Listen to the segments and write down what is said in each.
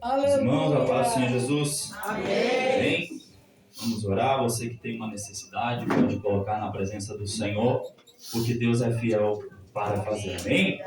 Aleluia. Irmãos, a paz do Senhor Jesus. Amém. Vamos orar. Você que tem uma necessidade, pode colocar na presença do Senhor, porque Deus é fiel para fazer. Amém?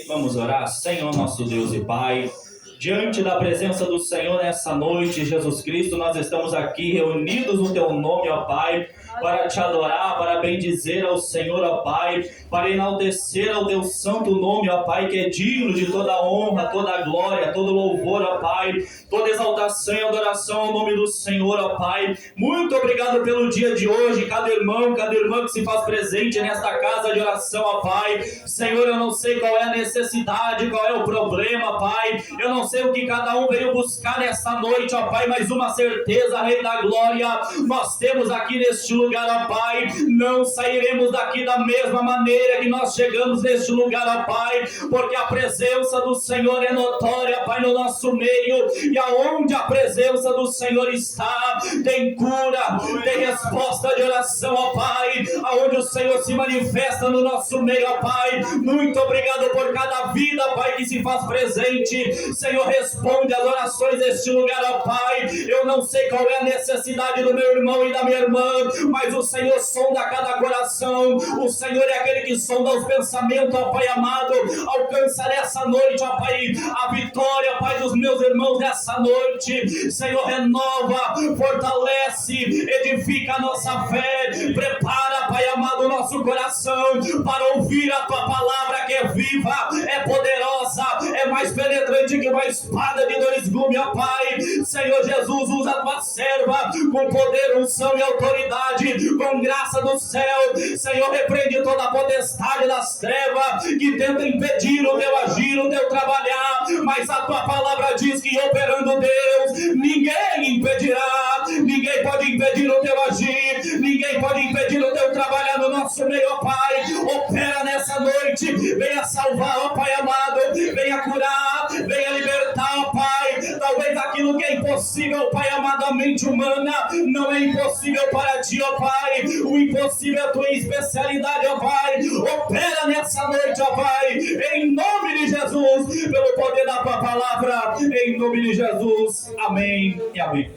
Vamos orar. Senhor, nosso Deus e Pai, diante da presença do Senhor nessa noite, Jesus Cristo, nós estamos aqui reunidos no Teu nome, ó Pai, para Te adorar, para bendizer ao Senhor, ó Pai, para enaltecer ao Teu santo nome, ó Pai, que é digno de toda honra, toda glória, todo louvor, ó Pai, toda exaltação e adoração ao nome do Senhor, ó Pai. Muito obrigado pelo dia de hoje, cada irmã que se faz presente nesta casa de oração, ó Pai. Senhor, eu não sei qual é a necessidade, qual é o problema, Pai, eu não sei o que cada um veio buscar nessa noite, ó Pai, mas uma certeza, Rei da Glória, nós temos aqui neste lugar, ó Pai, não sairemos daqui da mesma maneira que nós chegamos neste lugar, ó Pai, porque a presença do Senhor é notória, Pai, no nosso meio, e aonde a presença do Senhor está, tem cura, tem resposta de oração, ó Pai, aonde o Senhor se manifesta no nosso meio, ó Pai. Muito obrigado por cada vida, Pai, que se faz presente. Senhor, responde as orações deste lugar, ó Pai. Eu não sei qual é a necessidade do meu irmão e da minha irmã, mas o Senhor sonda cada coração. O Senhor é aquele que sonda os pensamentos, ó Pai amado. Alcança nessa noite, ó Pai, a vitória, Pai, dos meus irmãos nessa noite. Senhor, renova, fortalece, edifica a nossa fé. Prepara, Pai amado, o nosso coração para ouvir a Tua palavra, que é viva, é poderosa, é mais penetrante que uma espada de dois gumes, ó Pai. Senhor Jesus, usa a Tua serva com poder, unção e autoridade, com graça do céu. Senhor, repreende toda a potestade das trevas que tenta impedir o Teu agir, o Teu trabalhar, mas a Tua palavra diz que operando Deus, ninguém impedirá, ninguém pode impedir o Teu agir, ninguém pode impedir o Teu trabalhar no nosso meio, ó Pai. Opera nessa noite, venha salvar, ó Pai amado, venha curar, venha libertar, ó Pai. Talvez aquilo que é impossível, Pai amado, a mente humana não é impossível para Ti, ó Pai. O impossível é a Tua especialidade, ó Pai. Opera nessa noite, ó Pai, em nome de Jesus, pelo poder da Tua palavra, em nome de Jesus. Amém e amém.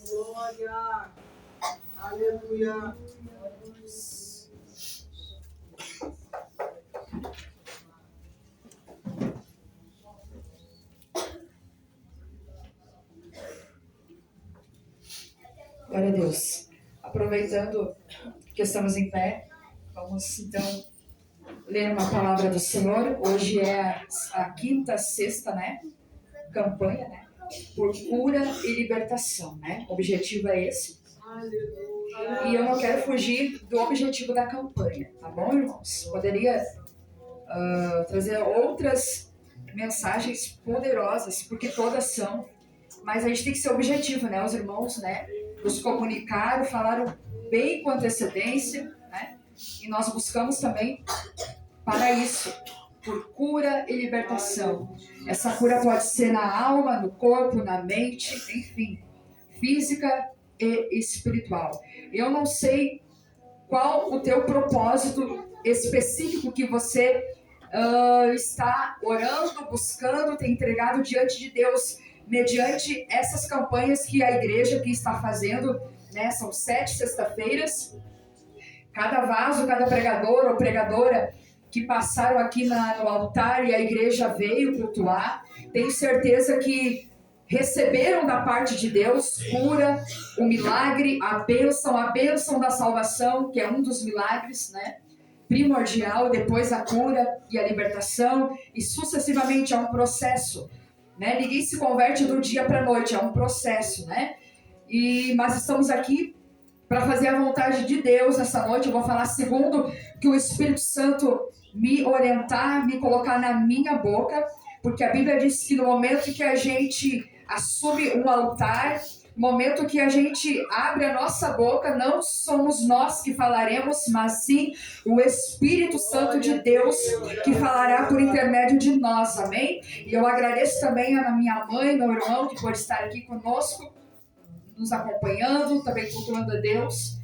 Glória. Aleluia. Glória a Deus. Aproveitando que estamos em pé, vamos então ler uma palavra do Senhor. Hoje é a quinta, sexta, campanha, por cura e libertação, O objetivo é esse. Aleluia. E eu não quero fugir do objetivo da campanha, tá bom, irmãos? Poderia trazer outras mensagens poderosas, porque todas são, mas a gente tem que ser objetivo, os irmãos, nos comunicaram, falaram bem com antecedência, e nós buscamos também para isso, por cura e libertação. Essa cura pode ser na alma, no corpo, na mente, enfim, física e espiritual. Eu não sei qual o teu propósito específico que você está orando, buscando, tem entregado diante de Deus, mediante essas campanhas que a igreja aqui está fazendo, são 7 sexta-feiras. Cada vaso, cada pregador ou pregadora que passaram aqui no altar e a igreja veio cultuar, tenho certeza que receberam da parte de Deus cura, o milagre, a bênção da salvação, que é um dos milagres, primordial, depois a cura e a libertação, e sucessivamente é um processo, Ninguém se converte do dia para a noite, é um processo, Mas estamos aqui para fazer a vontade de Deus essa noite. Eu vou falar segundo que o Espírito Santo me orientar, me colocar na minha boca, porque a Bíblia diz que no momento que a gente assume um altar, no momento que a gente abre a nossa boca, não somos nós que falaremos, mas sim o Espírito Santo de Deus que falará por intermédio de nós, amém? E eu agradeço também a minha mãe, meu irmão, que pode estar aqui conosco, nos acompanhando, também cultuando a Deus.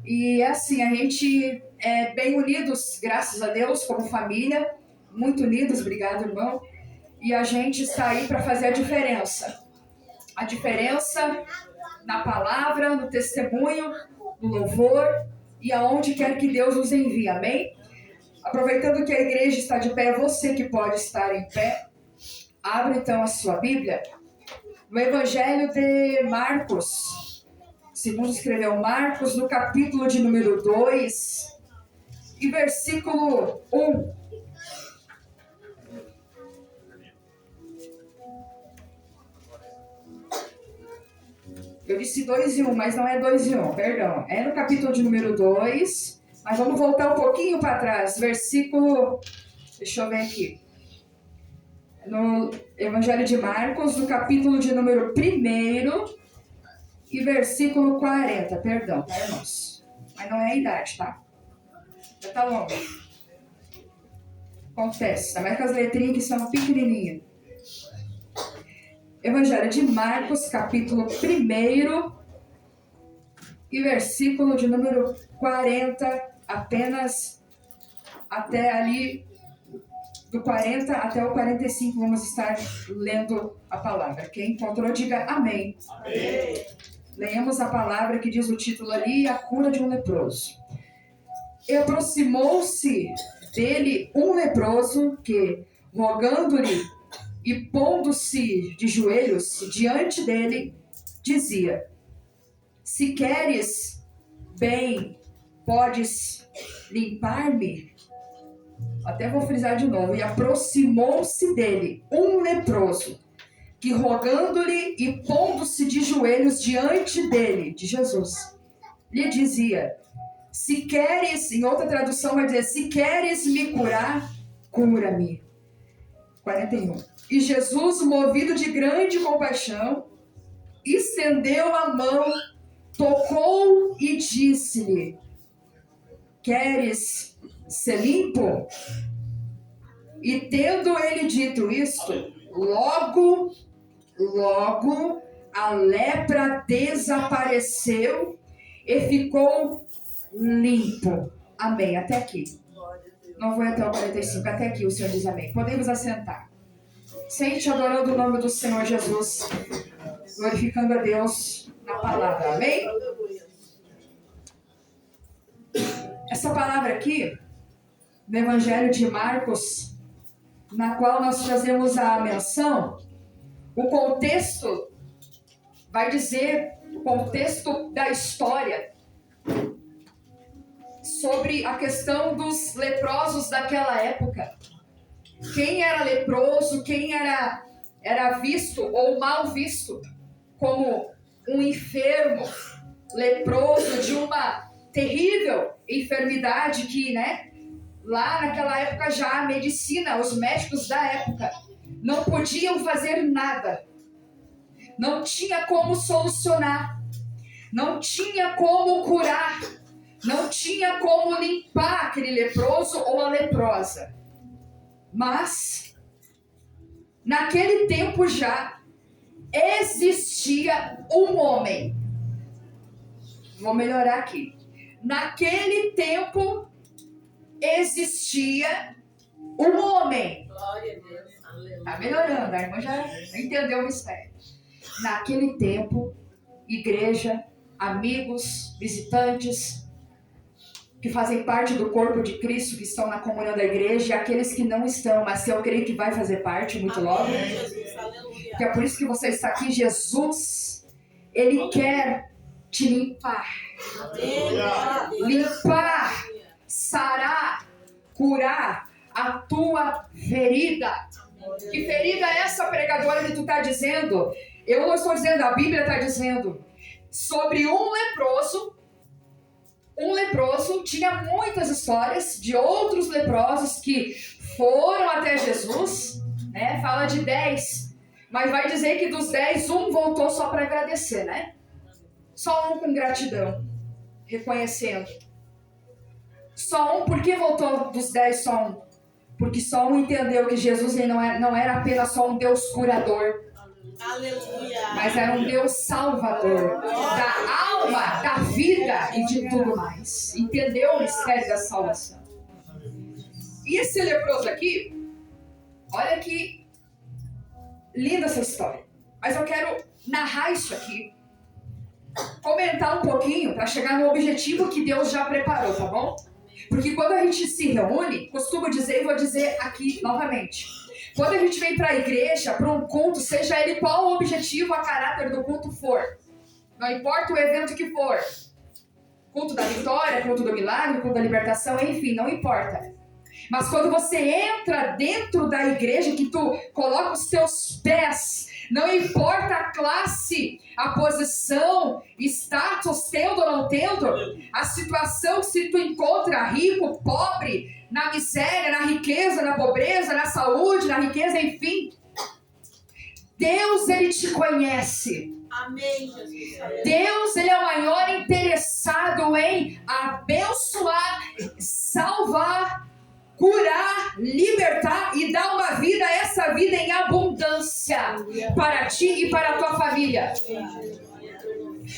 E assim, a gente é bem unidos, graças a Deus, como família. muito unidos, obrigado, irmão. E a gente está aí para fazer a diferença. A diferença na palavra, no testemunho, no louvor e aonde quer que Deus nos envie, amém? Aproveitando que a igreja está de pé, você que pode estar em pé, abre então a sua Bíblia no Evangelho de Marcos. Segundo escreveu Marcos, no capítulo de número 2 e versículo 1. Eu disse 2 e 1, mas não é 2 e 1, perdão. É no capítulo de número 2, mas vamos voltar um pouquinho para trás. Versículo, deixa eu ver aqui. No Evangelho de Marcos, no capítulo de número 1 e versículo 40. Perdão, tá, irmãos? Mas não é a idade, tá? Já tá longo. Acontece, tá mais com as letrinhas que são pequenininhas. Evangelho de Marcos, capítulo 1 e versículo de número 40, apenas até ali, do 40 até o 45, vamos estar lendo a palavra. Quem encontrou, diga amém. Amém. Leemos a palavra que diz o título ali, a cura de um leproso. E aproximou-se dele um leproso que, rogando-lhe e pondo-se de joelhos diante dele, dizia: se queres bem, podes limpar-me. Até vou frisar de novo. E aproximou-se dele um leproso, que rogando-lhe e pondo-se de joelhos diante dele, de Jesus, lhe dizia: se queres, em outra tradução vai dizer, se queres me curar, cura-me. 41. E Jesus, movido de grande compaixão, estendeu a mão, tocou e disse-lhe: queres ser limpo? E tendo ele dito isto, logo a lepra desapareceu e ficou limpo. Amém. Até aqui. Não vou até o 45, até aqui o Senhor diz amém. Podemos assentar. Sente adorando o nome do Senhor Jesus, glorificando a Deus na palavra. Amém? Essa palavra aqui, no Evangelho de Marcos, na qual nós trazemos a menção, o contexto vai dizer, o contexto da história, sobre a questão dos leprosos daquela época. Quem era leproso, quem era visto ou mal visto como um enfermo, leproso de uma terrível enfermidade que, lá naquela época já a medicina, os médicos da época não podiam fazer nada. Não tinha como solucionar. Não tinha como curar. Não tinha como limpar aquele leproso ou a leprosa. Mas, naquele tempo já, existia um homem. Vou melhorar aqui. Naquele tempo, existia um homem. Glória a Deus. Tá melhorando, a irmã já entendeu o mistério. Naquele tempo, igreja, amigos, visitantes, que fazem parte do corpo de Cristo, que estão na comunhão da igreja, e aqueles que não estão, mas que eu creio que vai fazer parte muito logo. Amém, Jesus. Aleluia. Que é por isso que você está aqui. Jesus, Ele quer te limpar. Amém. Glória a Deus. Limpar, sarar, curar a tua ferida. Que ferida é essa, pregadora, que tu está dizendo? Eu não estou dizendo, a Bíblia está dizendo sobre um leproso. Um leproso, tinha muitas histórias de outros leprosos que foram até Jesus, fala de 10, mas vai dizer que dos 10, um voltou só para agradecer, Só um com gratidão, reconhecendo. Só um, por que voltou dos 10 só um? Porque só um entendeu que Jesus ele não era apenas só um Deus curador, Aleluia. mas era um Deus salvador da alma, da vida e de tudo mais. Entendeu o mistério da salvação? E esse leproso aqui, Olha que linda essa história. Mas eu quero narrar isso aqui, comentar um pouquinho para chegar no objetivo que Deus já preparou, tá bom? Porque quando a gente se reúne, costumo dizer e vou dizer aqui novamente. Quando a gente vem para a igreja, para um culto, seja ele qual o objetivo, a caráter do culto for, não importa o evento que for, culto da vitória, culto do milagre, culto da libertação, enfim, não importa. Mas quando você entra dentro da igreja, que tu coloca os teus pés, não importa a classe, a posição, status, tendo ou não tendo, a situação, se tu encontra rico, pobre, na miséria, na riqueza, na pobreza, na saúde, na riqueza, enfim, Deus, Ele te conhece. Amém, Jesus. Deus, Ele é o maior interessado em abençoar, salvar, curar, libertar e dar uma vida, essa vida em abundância para ti e para a tua família.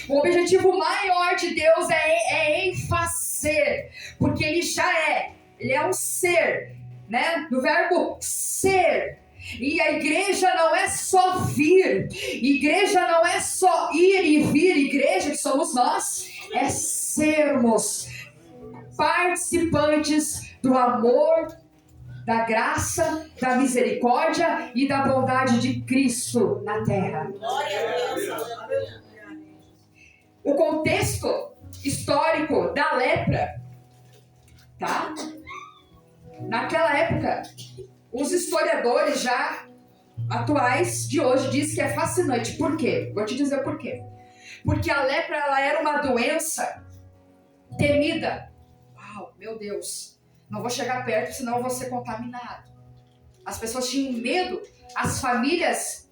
O objetivo maior de Deus é em fazer, porque Ele já é, Ele é um ser, né? No verbo ser. E a igreja não é só vir, igreja não é só ir e vir, igreja que somos nós, é sermos participantes do amor, da graça, da misericórdia e da bondade de Cristo na terra. Glória a Deus. Aleluia. O contexto histórico da lepra, tá? Naquela época, os historiadores já atuais de hoje dizem que é fascinante. Por quê? Vou te dizer por quê. Porque a lepra, ela era uma doença temida. Uau, meu Deus. Não vou chegar perto, senão eu vou ser contaminado. As pessoas tinham medo. As famílias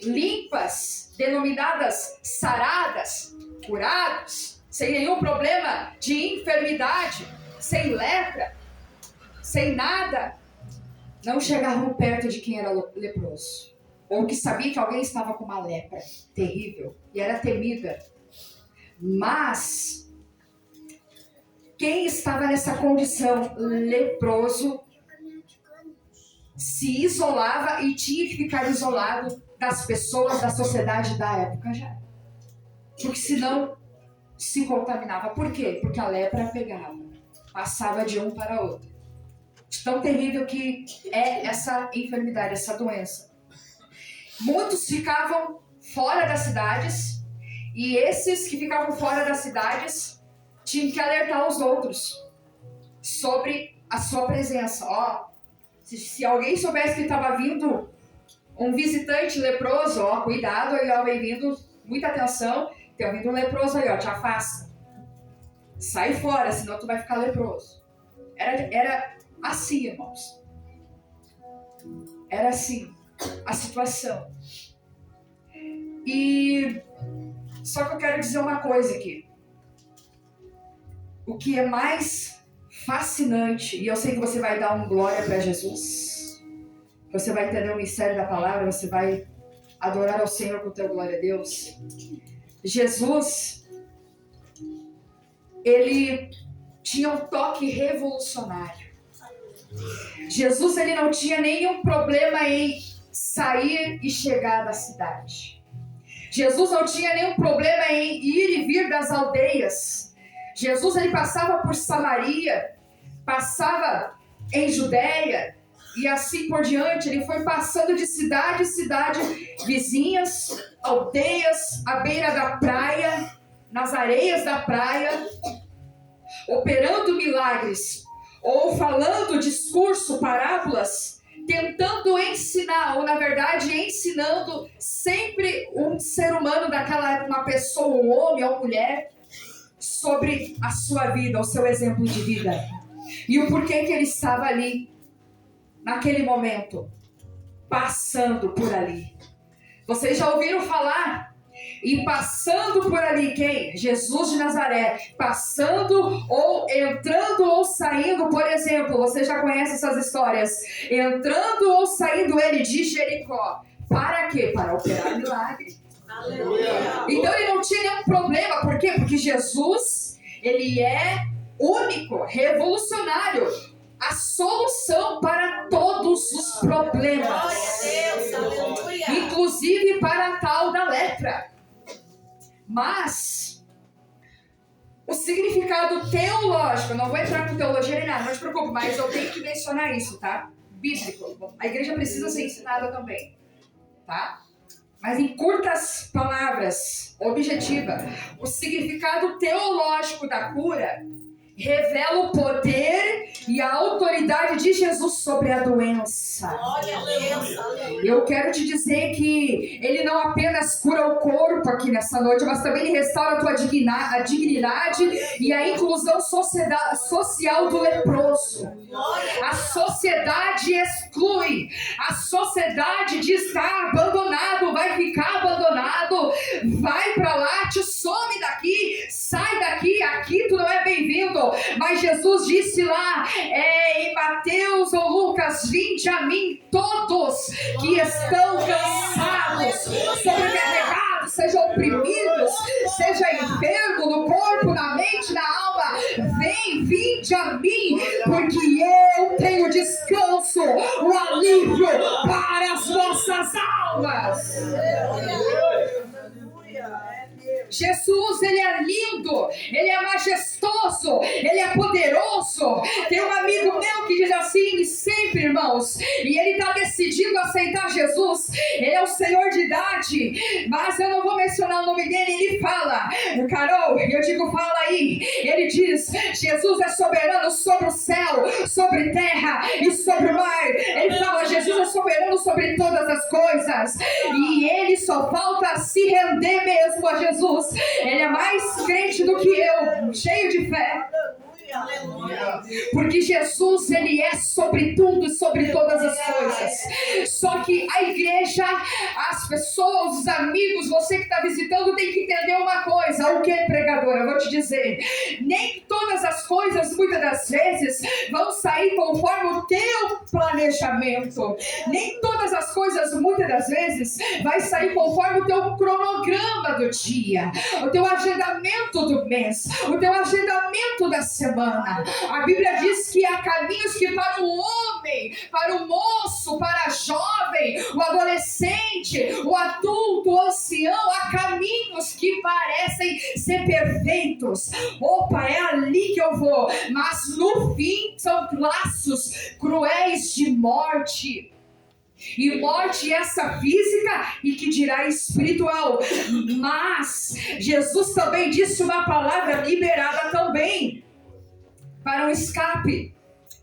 limpas, denominadas saradas, curados, sem nenhum problema de enfermidade, sem lepra, sem nada, não chegavam perto de quem era leproso, ou que sabia que alguém estava com uma lepra terrível e era temida. Mas quem estava nessa condição, leproso, se isolava e tinha que ficar isolado das pessoas, da sociedade da época já. Porque senão se contaminava. Por quê? Porque a lepra pegava, passava de um para outro. Tão terrível que é essa enfermidade, essa doença. Muitos ficavam fora das cidades, e esses que ficavam fora das cidades tinham que alertar os outros sobre a sua presença. Ó, se alguém soubesse que estava vindo um visitante leproso, ó, cuidado aí, ó, bem-vindo, muita atenção, tem vindo um leproso aí, ó, te afasta. Sai fora, senão tu vai ficar leproso. Era assim, irmãos. Era assim a situação. E só que eu quero dizer uma coisa aqui. O que é mais fascinante, e eu sei que você vai dar um glória para Jesus, você vai entender o mistério da palavra, você vai adorar ao Senhor com teu glória a Deus. Jesus, ele tinha um toque revolucionário. Jesus, ele não tinha nenhum problema em sair e chegar da cidade. Jesus não tinha nenhum problema em ir e vir das aldeias. Jesus, ele passava por Samaria, passava em Judeia e assim por diante. Ele foi passando de cidade em cidade, vizinhas, aldeias, à beira da praia, nas areias da praia, operando milagres, ou falando discurso, parábolas, tentando ensinar, ou na verdade ensinando sempre um ser humano daquela época, uma pessoa, um homem ou mulher, sobre a sua vida, o seu exemplo de vida. E o porquê que ele estava ali, naquele momento, passando por ali. Vocês já ouviram falar? E passando por ali, quem? Jesus de Nazaré. Passando ou entrando ou saindo, por exemplo, você já conhece essas histórias. Entrando ou saindo ele de Jericó. Para quê? Para operar milagre. Aleluia. Então ele não tinha nenhum problema. Por quê? Porque Jesus, ele é único, revolucionário. a solução para todos os problemas, Glória a Deus, aleluia. inclusive para a tal da lepra. Mas o significado teológico, eu não vou entrar com teologia nem nada, não te preocupe, mas eu tenho que mencionar isso, tá? Bíblico. A igreja precisa ser ensinada também, tá? Mas em curtas palavras, objetiva, o significado teológico da cura revela o poder e a autoridade de Jesus sobre a doença. Glória a Deus, aleluia. Eu quero te dizer que Ele não apenas cura o corpo aqui nessa noite, mas também Ele restaura a tua dignidade e a inclusão social do leproso. A sociedade exclui, a sociedade diz: está abandonado, vai ficar abandonado, vai pra lá, te some daqui, sai daqui, aqui tu não é bem-vindo. Mas Jesus disse lá em Mateus ou Lucas: vinde a mim todos que estão cansados, sobrecarregados, sejam oprimidos, seja enfermo no corpo, na mente, na alma. Vinde a mim, porque eu tenho descanso, o alívio para as vossas almas. Jesus, Ele é lindo, Ele é majestoso, Ele é poderoso. Tem um amigo meu que diz assim sempre, irmãos, e ele está decidindo aceitar Jesus. Ele é o Senhor de idade, mas eu não vou mencionar o nome dele. Ele fala: Carol, eu digo, fala aí. Ele diz: Jesus é soberano sobre o céu, sobre terra e sobre o mar. Ele fala: Jesus é soberano sobre todas as coisas, e Ele só falta se render mesmo a Jesus. Ele é mais crente do que eu, cheio de fé. Aleluia. Porque Jesus, Ele é sobre tudo e sobre todas as coisas. Só que a igreja, as pessoas, os amigos, você que está visitando, tem que entender uma coisa. O que, pregadora? Eu vou te dizer: nem todas as coisas, muitas das vezes, vão sair conforme o teu planejamento. Nem todas as coisas, muitas das vezes, vai sair conforme o teu cronograma do dia, o teu agendamento do mês, o teu agendamento da semana. A Bíblia diz que há caminhos que para o homem, para o moço, para a jovem, o adolescente, o adulto, o ancião, há caminhos que parecem ser perfeitos. Opa, é ali que eu vou. Mas no fim são laços cruéis de morte. E morte essa física, e que dirá espiritual. Mas Jesus também disse uma palavra liberada também para um escape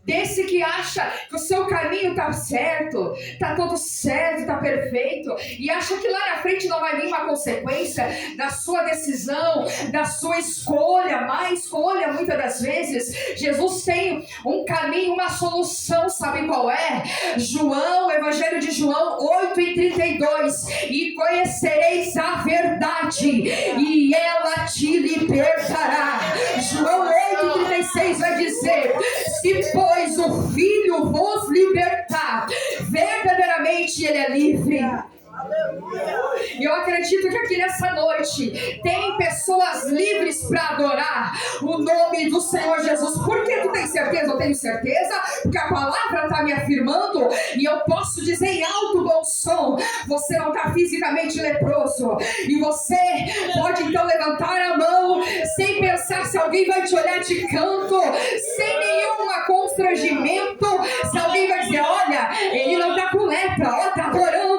desse que acha que o seu caminho está certo, está tudo certo, está perfeito, e acha que lá na frente não vai vir uma consequência da sua decisão, da sua escolha, má escolha muitas das vezes. Jesus tem um caminho, uma solução, sabe qual é? João, Evangelho de João 8:32: e conhecereis a verdade, e ela te libertará. João 8:36 vai dizer: se pois o Filho vos libertar, verdadeiramente Ele é livre. E eu acredito que aqui nessa noite tem pessoas livres para adorar o nome do Senhor Jesus. Por que tu tem certeza? Eu tenho certeza porque a palavra está me afirmando, e eu posso dizer em alto bom som: você não está fisicamente leproso, e você pode então levantar a mão sem pensar se alguém vai te olhar de canto, sem nenhum constrangimento, se alguém vai dizer: olha, ele não está com lepra, ó, está adorando.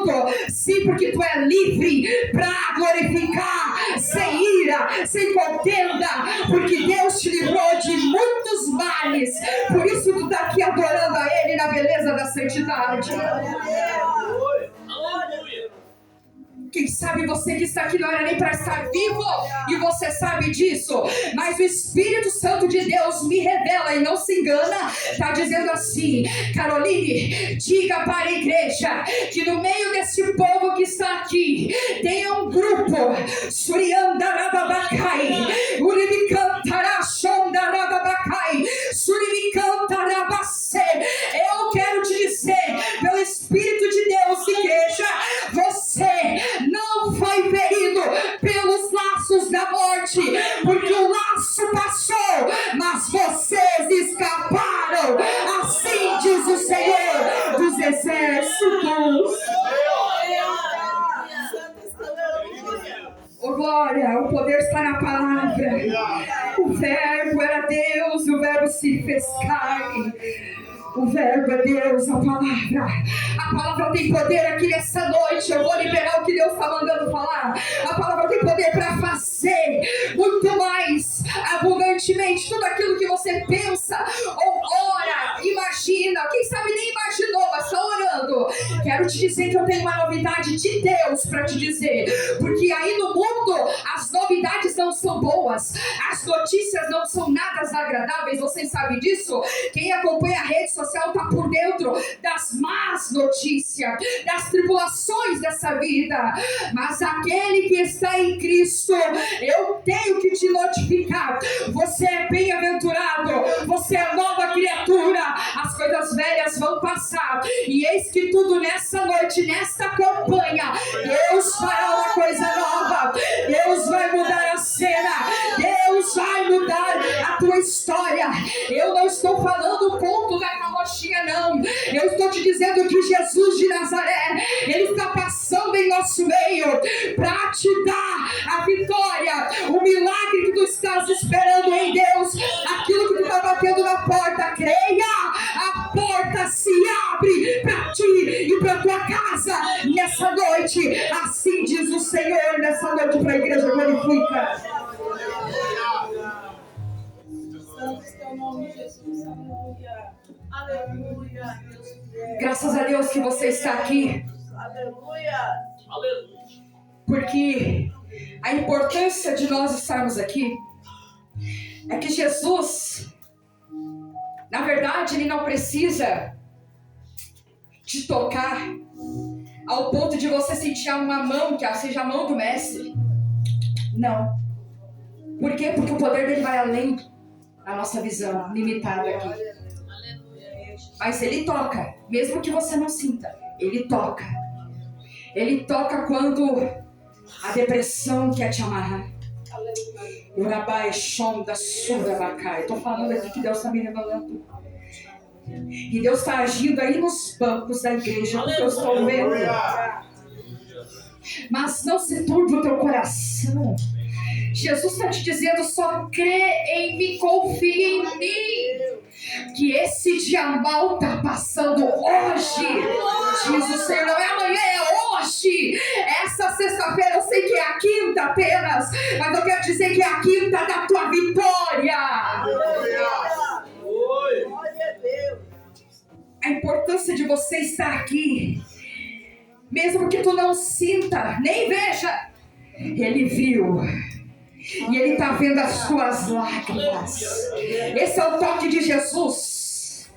Sim, porque tu é livre para glorificar, sem ira, sem contenda, porque Deus te livrou de muitos males. Por isso tu está aqui adorando a Ele na beleza da santidade. Quem sabe você que está aqui não era nem para estar vivo, e você sabe disso, mas o Espírito Santo de Deus me revela e não se engana. Está dizendo assim: Caroline, diga para a igreja que no meio desse povo que está aqui tem um grupo, Suriandarabacai, Uribicantarachondarabacai, Suribicantarabacê. Eu quero te dizer, pelo Espírito de Deus, igreja, você não foi ferido pelos laços da morte, porque o laço passou, mas vocês escaparam. A O Verbo era Deus, o Verbo se fez carne. O Verbo é Deus, a palavra tem poder aqui nessa noite. Eu vou liberar o que Deus está mandando falar. A palavra tem poder para fazer muito mais abundantemente tudo aquilo que você pensa ou ora, imagina, quem sabe nem imaginou, mas está orando. Quero te dizer que eu tenho uma novidade de Deus para te dizer, porque aí no mundo as novidades não são boas, as notícias não são nada agradáveis. Você sabe disso? Quem acompanha a rede social está por dentro das más notícias, das tribulações dessa vida. Mas aquele que está em Cristo, eu tenho que te notificar: você é bem-aventurado, você é nova criatura, as coisas velhas vão passar, e eis que tudo nessa noite, nesta campanha, Deus fará uma coisa nova. Deus vai mudar a cena, Deus vai mudar a tua história. Eu não estou falando o ponto da carrochinha, não. Eu estou te dizendo que Jesus de Nazaré, Ele está passando em nosso meio para te dar a vitória, o milagre que tu estás esperando em Deus, aquilo que tu está batendo na porta. Creia, a porta se abre para ti e para tua casa nessa noite. Assim diz o Senhor nessa noite para a igreja. Glorifica. Santo é o nome de Jesus. Aleluia. Aleluia. Graças a Deus que você está aqui. Aleluia. Porque a importância de nós estarmos aqui é que Jesus, na verdade, Ele não precisa te tocar ao ponto de você sentir uma mão que seja a mão do Mestre. Não. Por quê? Porque o poder dele vai além da nossa visão limitada aqui. Mas Ele toca, mesmo que você não sinta. Ele toca. Ele toca quando a depressão quer te amarrar. Urabai, Shonda, Surabacai. Estou falando aqui que Deus está me revelando. E Deus está agindo aí nos bancos da igreja, porque eu estou vendo. Mas não se turbe o teu coração. Jesus está te dizendo: só crê em mim, confia em mim, que esse dia mal está passando hoje. Diz o Senhor, não é amanhã, é hoje. Essa sexta-feira eu sei que é a quinta apenas, mas eu quero dizer que é a quinta da tua vitória. A importância de você estar aqui, mesmo que tu não sinta, nem veja, Ele viu. E Ele está vendo as suas lágrimas. Esse é o toque de Jesus.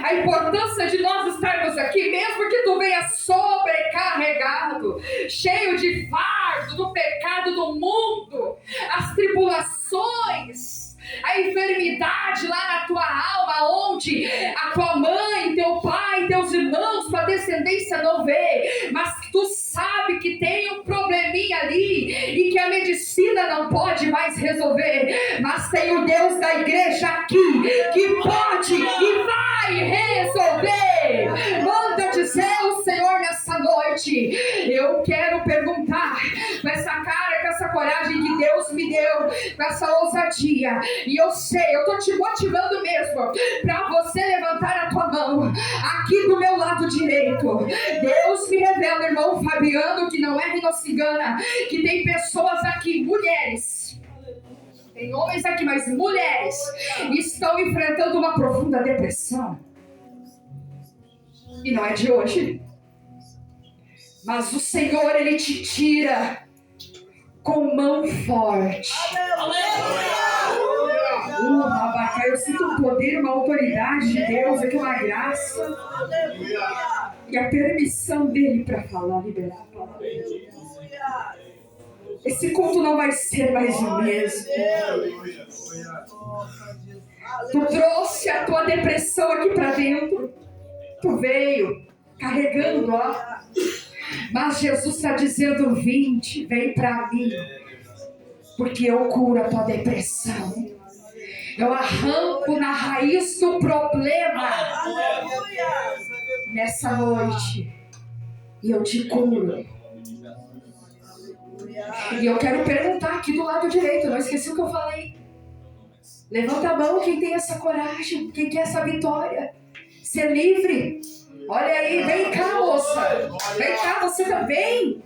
A importância de nós estarmos aqui, mesmo que tu venha sobrecarregado, cheio de fardo do pecado do mundo, as tribulações, a enfermidade lá na tua alma, onde a tua mãe, teu pai, teus irmãos, tua descendência não vê, mas que tu sabe que tem um probleminha ali e que a medicina não pode mais resolver, mas tem o Deus da igreja aqui que pode e vai resolver. Manda dizer o Senhor nessa noite. Eu quero perguntar, com essa cara, com essa coragem que Deus me deu, com essa ousadia, e eu sei, eu estou te motivando mesmo para você levantar a tua mão aqui do meu lado direito. Deus me revela, irmão Fabiano, que não é cigana, que tem pessoas aqui, mulheres, tem homens aqui, mas mulheres estão enfrentando uma profunda depressão, e não é de hoje, mas o Senhor, Ele te tira com mão forte. Eu sinto um poder, uma autoridade de Deus aqui, uma graça e a permissão dele para falar, liberar a palavra. Esse culto não vai ser mais o mesmo. Tu trouxe a tua depressão aqui para dentro, tu veio carregando, ó. Mas Jesus está dizendo: vem para mim, porque eu curo a tua depressão. Eu arranco na raiz do problema nessa noite e eu te curo. E eu quero perguntar aqui do lado direito, não esqueci o que eu falei. Levanta a mão quem tem essa coragem, quem quer essa vitória. Ser livre. Olha aí, vem cá, moça. Vem cá, você também.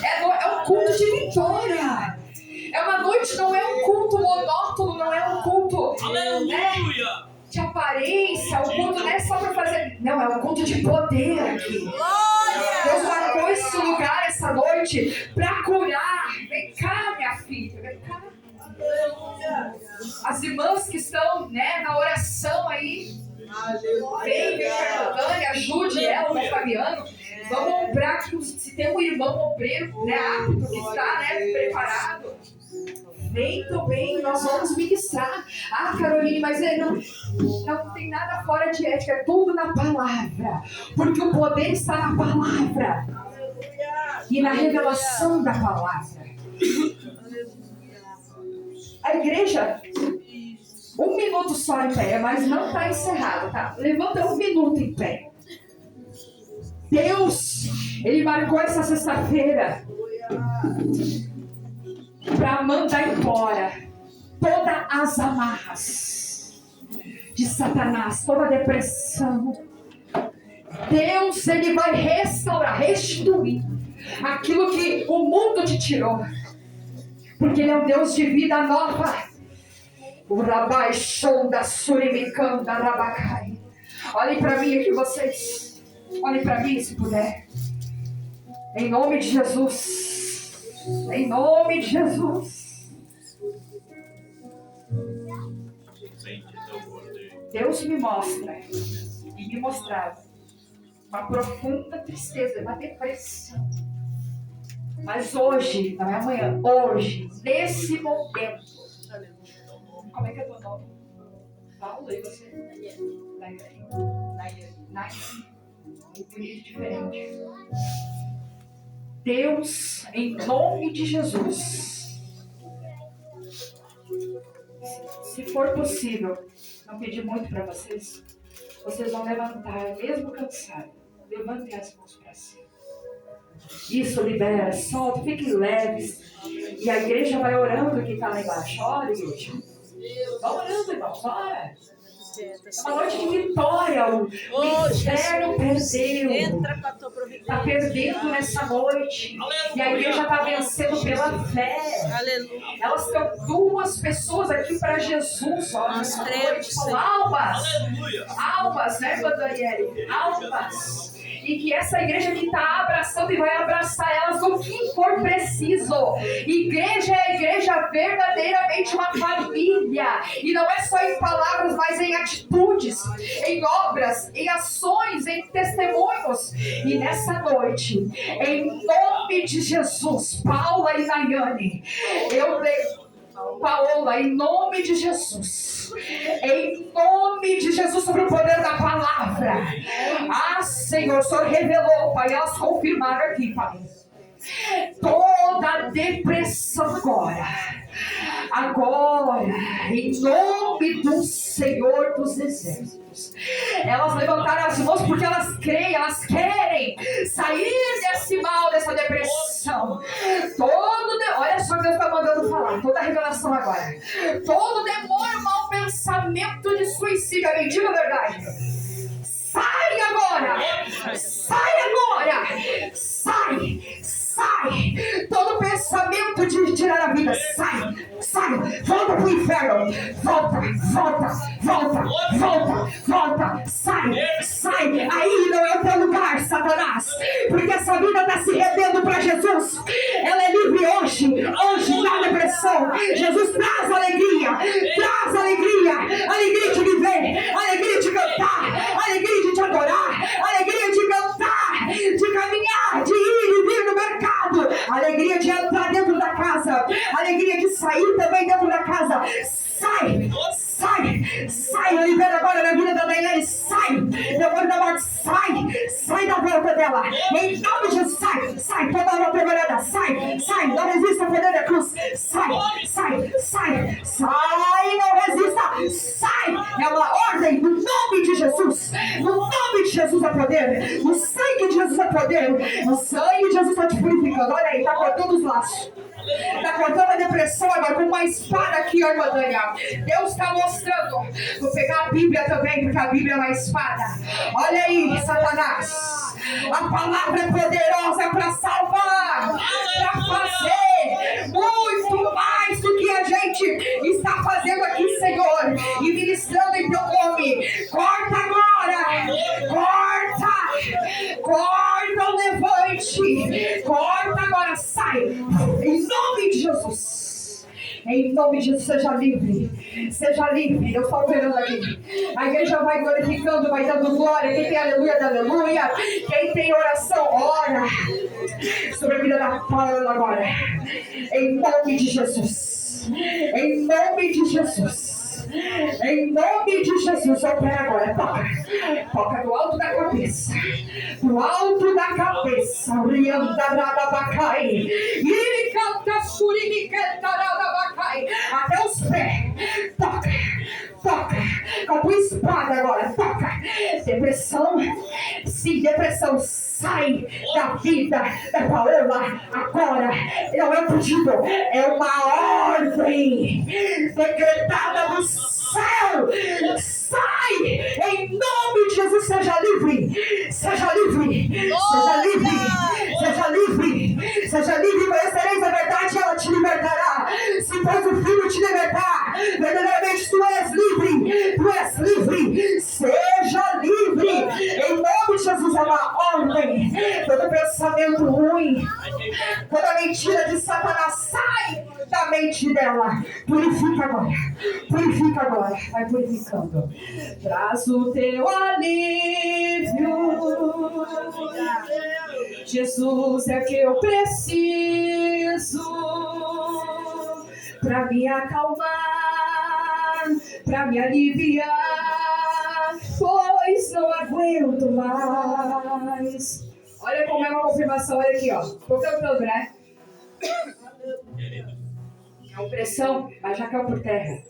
É um culto de vitória. É uma noite, não é um culto monótono, não é um culto de aparência, um culto não é só para fazer. Não, é um culto de poder aqui. Deus marcou esse lugar essa noite para curar. Vem cá, minha filha, vem cá. As irmãs que estão, na oração aí, vem cá, Dani, ajude ela, o Fabiano. Vamos orar que se tem um irmão obreiro, apto, que está, preparado. Vem também, nós vamos ministrar. Caroline, mas não tem nada fora de ética, é tudo na palavra. Porque o poder está na palavra e na revelação da palavra. A igreja, 1 minuto só em pé, mas não está encerrado, tá? Levanta 1 minuto em pé. Deus, Ele marcou essa sexta-feira para mandar embora todas as amarras de Satanás, toda a depressão. Deus, Ele vai restaurar, restituir aquilo que o mundo te tirou, porque Ele é um Deus de vida nova. O Rabai Shonda Surimicanda Rabacai. Olhem para mim aqui, vocês. Olhem para mim, se puder. Em nome de Jesus. Em nome de Jesus. Deus me mostra e me mostrava uma profunda tristeza, uma depressão. Mas hoje, não é amanhã, hoje, nesse momento. Como é que é teu nome? Paulo, e você? Nayane. Muito bonito, diferente. Deus, em nome de Jesus, se for possível, não pedir muito para vocês, vocês vão levantar, mesmo cansado, levantem as mãos para cima. Isso, libera, solta, fiquem leves. E a igreja vai orando que está lá embaixo. Ora, igreja. Vai orando, irmãos, ora. É uma noite de vitória. O inferno perdeu. Está perdendo nessa noite. E a igreja está vencendo pela fé. Elas estão 2 pessoas aqui para Jesus. Olha, nessa noite. São almas. Almas, né, Daniele? Almas. E que essa igreja que está abraçando e vai abraçar elas no que for preciso. Igreja é igreja verdadeiramente uma família. E não é só em palavras, mas em atitudes, em obras, em ações, em testemunhos. E nessa noite, em nome de Jesus, Paula e Nayane, Paola, em nome de Jesus, em nome de Jesus, sobre o poder da palavra. Senhor, o Senhor revelou, Pai, elas confirmaram aqui, Pai. Toda depressão agora, em nome do Senhor dos Exércitos. Elas levantaram as mãos porque elas creem, elas querem sair desse mal, dessa depressão. Olha só o que Deus está mandando falar, toda a revelação agora. Todo demônio, mau pensamento de suicídio, a mentira, a verdade. Sai agora! Sai agora! Sai! Todo pensamento de tirar a vida, sai! Volta pro inferno! Volta! Sai! Aí não é o teu lugar, Satanás! Porque essa vida está se rendendo para Jesus! Ela é livre hoje na depressão! Jesus traz alegria! Alegria de viver! Alegria de cantar! Alegria de te adorar! Alegria de cantar! De caminhar! De ir e vir no mercado! Alegria de entrar dentro da casa! Alegria de sair também dentro da casa! Sai! Eu libero agora na vida da Daiane! Sai! Demônio da morte! Sai da volta dela! Em nome de Jesus! Sai! Toda hora preparada! Sai! Não resista ao poder da cruz! Sai! Não resista! Sai! É uma ordem no nome de Jesus! No nome de Jesus é poder! No sangue de Jesus é poder! O sangue de Jesus está te purificando! Olha aí, está cortando os laços! Está cortando a depressão agora com uma espada aqui, ó, irmã Daniel. Deus está mostrando. Vou pegar a Bíblia também, porque a Bíblia é uma espada. Olha aí, Satanás. A palavra é poderosa para salvar, para fazer muito mais do que a gente está fazendo aqui, Senhor, e ministrando em teu nome. Corta agora, corta o levante, corta agora, sai, em nome de Jesus. Em nome de Jesus, seja livre. Seja livre. Eu estou operando aqui. A igreja vai glorificando, vai dando glória. Quem tem aleluia, dá aleluia. Quem tem oração, ora. Sobre a vida da Paula agora. Em nome de Jesus. Em nome de Jesus. Em nome de Jesus, opera agora. Toca do alto da cabeça. Do alto da cabeça. Até os pés. Toca. Com a tua espada agora. Toca. Depressão. Sim, depressão. Sai da vida da Paola agora. Não é um pedido, é uma ordem decretada do céu. Sai em nome de Jesus. Seja livre. Seja livre. Seja livre. Seja livre. Seja livre. Conhecereis a verdade e ela te libertará. Se pois o Filho te libertar, verdadeiramente tu és livre. Tu és livre. Seja livre. Em nome de Jesus, é uma ordem. Todo pensamento ruim, toda mentira de Satanás, sai da mente dela. Purifica agora, vai purificando. Traz o teu alívio. Jesus é que eu preciso pra me acalmar, pra me aliviar, pois não aguento mais. Olha como é uma confirmação, olha aqui, ó. Tô cantando, né? A opressão, mas já caiu por terra.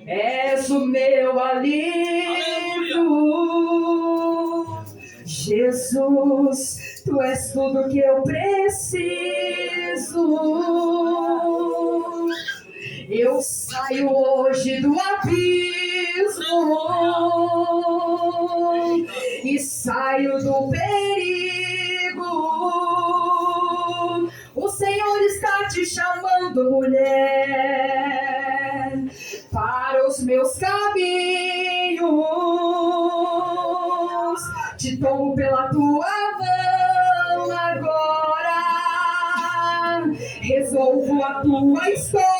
És o meu alívio, Jesus, tu és tudo que eu preciso. Eu saio hoje do abismo e saio do perigo. O Senhor está te chamando, mulher, para os meus caminhos. Te tomo pela tua mão agora, resolvo a tua história.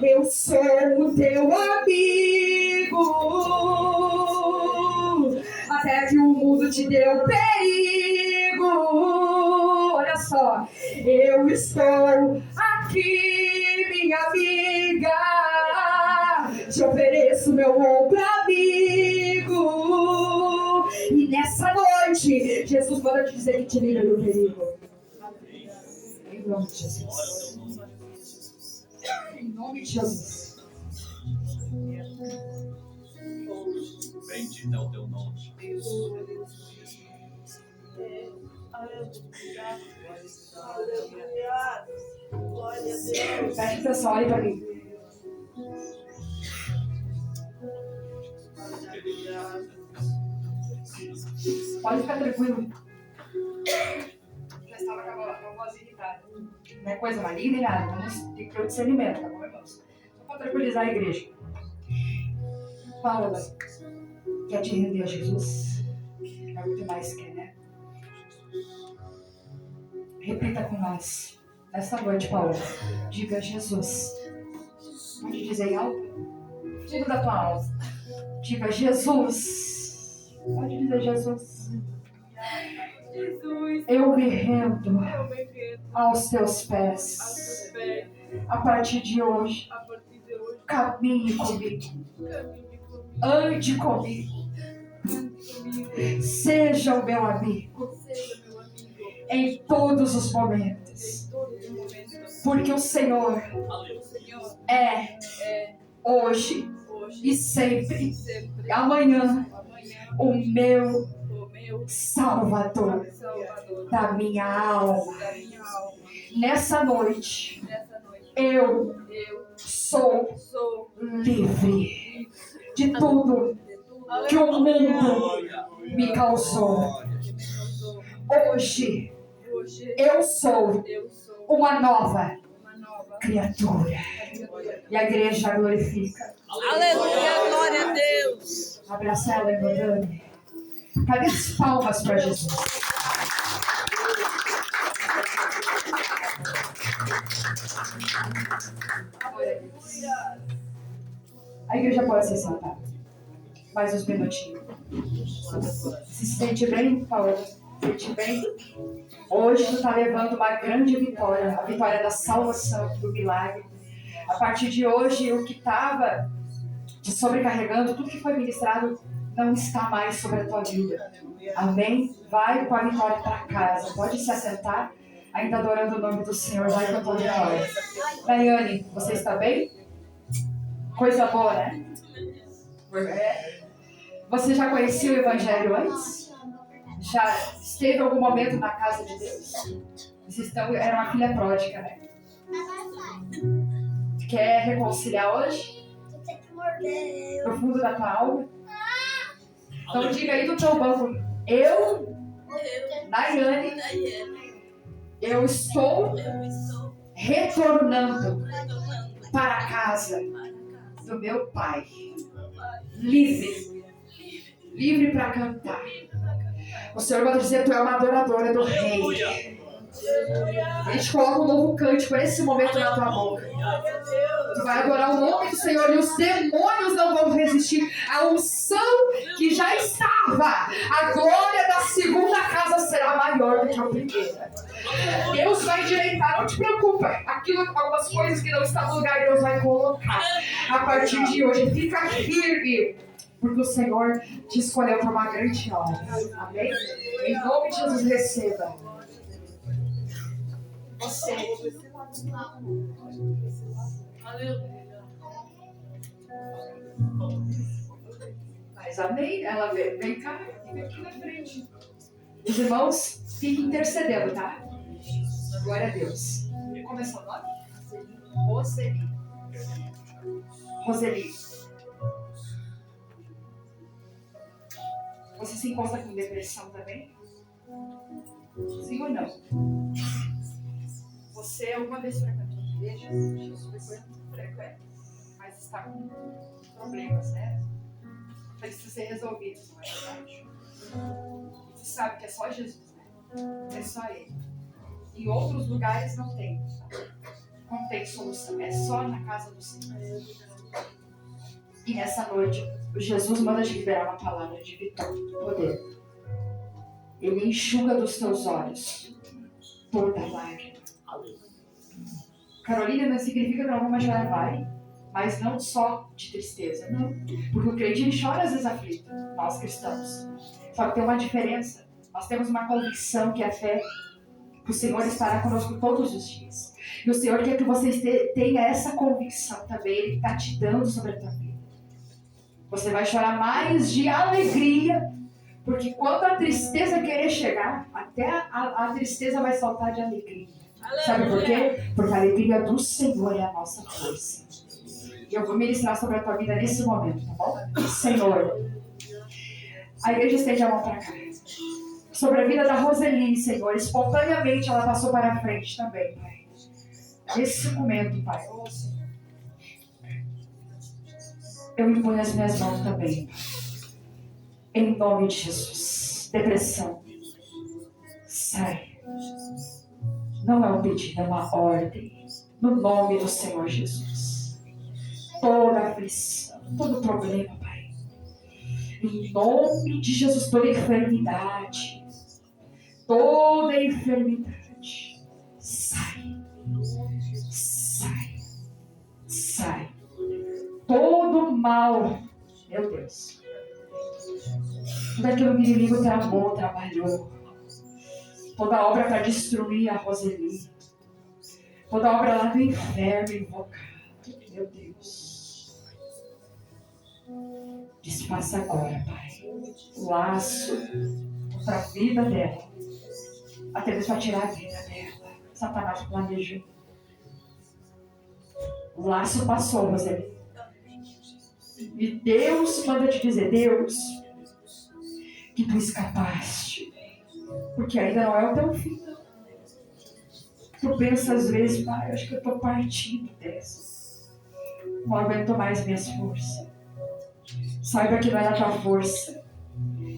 Eu sou o teu amigo, até que o mundo te deu perigo. Olha só, eu estou aqui, minha amiga, te ofereço meu ombro amigo. E nessa noite, Jesus manda te dizer que te livra do perigo. Em nome de Jesus. Em nome de Jesus. Bendito é o teu nome. Glória a Deus. Preste atenção, olha pra mim. Pode ficar tranquilo. Já estava com a voz irritada. Não é coisa maligna nem nada. Vamos ter que ter o discernimento, tá bom, irmãos? Só para tranquilizar a igreja. Paula, quer te render a Jesus? É muito mais que, né? Repita com nós. Nesta noite, Paula. Diga Jesus. Pode dizer em alto? Diga da tua alma. Diga Jesus. Pode dizer Jesus. Eu me rendo aos teus pés. A partir de hoje, caminhe comigo. Ande comigo. Seja o meu amigo. Em todos os momentos. Porque o Senhor é hoje e sempre, amanhã, o meu meu Salvador Salvador da minha alma. da minha alma. Nessa noite, Nessa noite, eu eu sou sou livre de tudo de tudo que o mundo me causou. que me causou. Hoje, Hoje, eu sou eu sou uma nova uma nova criatura. criatura. E a igreja glorifica. Aleluia, glória a Deus. Abraça ela, irmã Dani. Cadê as palmas para Jesus? A igreja pode se sentar. Mais uns minutinhos. Se sente bem, Paulo? Se sente bem? Hoje tu está levando uma grande vitória. A vitória da salvação, do milagre. A partir de hoje, o que estava te sobrecarregando, tudo que foi ministrado, não está mais sobre a tua vida. Amém? Vai com a vitória para casa. Pode se assentar. Ainda adorando o nome do Senhor. Vai com a tua vitória. Daiane, você está bem? Coisa boa, né? Você já conhecia o Evangelho antes? Já esteve algum momento na casa de Deus? Vocês era uma filha pródiga, né? Quer reconciliar hoje? No fundo da tua alma? Então diga aí do teu banco. Eu, Daiane, eu estou retornando para a casa do meu Pai. Livre. Livre para cantar. O Senhor vai dizer, tu é uma adoradora do Rei. A gente coloca um novo cântico nesse momento na tua boca. Tu vai adorar o nome do Senhor e os demônios não vão resistir à unção que já estava. A glória da segunda casa será maior do que a primeira. Deus vai endireitar, não te preocupa. Algumas coisas que não estão no lugar, Deus vai colocar. A partir de hoje, fica firme. Porque o Senhor te escolheu para uma grande obra. Amém? Em nome de Jesus, receba. Você. Mas amém? Ela vem cá, fica aqui na frente. Os irmãos, fiquem intercedendo, tá? Glória a Deus. Como é seu nome? Roseli. Roseli. Você se encontra com depressão também? Sim ou não? Você alguma vez frequentou a igreja? Jesus frequenta, mas está com problemas, né? Precisa ser resolvido, não é verdade? Você sabe que é só Jesus, né? É só Ele. Em outros lugares não tem. Não tem solução. É só na casa do Senhor. E nessa noite, Jesus manda te liberar uma palavra de vitória, de poder. Ele enxuga dos teus olhos toda lágrima. Carolina, não significa que não vamos chorar, vai. Mas não só de tristeza, não. Porque o crente ele chora às vezes aflito, nós cristãos. Só que tem uma diferença. Nós temos uma convicção que é a fé, que o Senhor estará conosco todos os dias. E o Senhor quer que você tenha essa convicção também. Ele está te dando sobre a tua vida. Você vai chorar mais de alegria, porque quando a tristeza querer chegar, até a tristeza vai saltar de alegria. Sabe por quê? Porque a alegria do Senhor é a nossa força. E eu vou ministrar sobre a tua vida nesse momento, tá bom? Senhor, a igreja estende a mão para cá. Sobre a vida da Roseli, Senhor, espontaneamente ela passou para a frente também, Pai. Nesse momento, Pai, oh, Senhor, eu imponho as minhas mãos também, Pai. Em nome de Jesus. Depressão, sai. Não é um pedido, é uma ordem. No nome do Senhor Jesus. Toda aflição, todo problema, Pai. Em nome de Jesus, toda enfermidade. Toda enfermidade. Sai. Sai. Sai. Todo mal. Meu Deus. Tudo aquilo que o inimigo tramou, trabalhou. Toda obra para destruir a Roseli. Toda obra lá do inferno invocada. Meu Deus. Desfaça agora, Pai. O laço, para a vida dela. Até Deus vai tirar a vida dela. Satanás planejou. O laço passou, Roselina. E Deus manda te dizer, Deus, que tu escapaste. Porque ainda não é o teu fim. Tu pensa às vezes, pai, acho que eu estou partindo dessa. Não aguento mais minhas forças. Saiba que não é na tua força.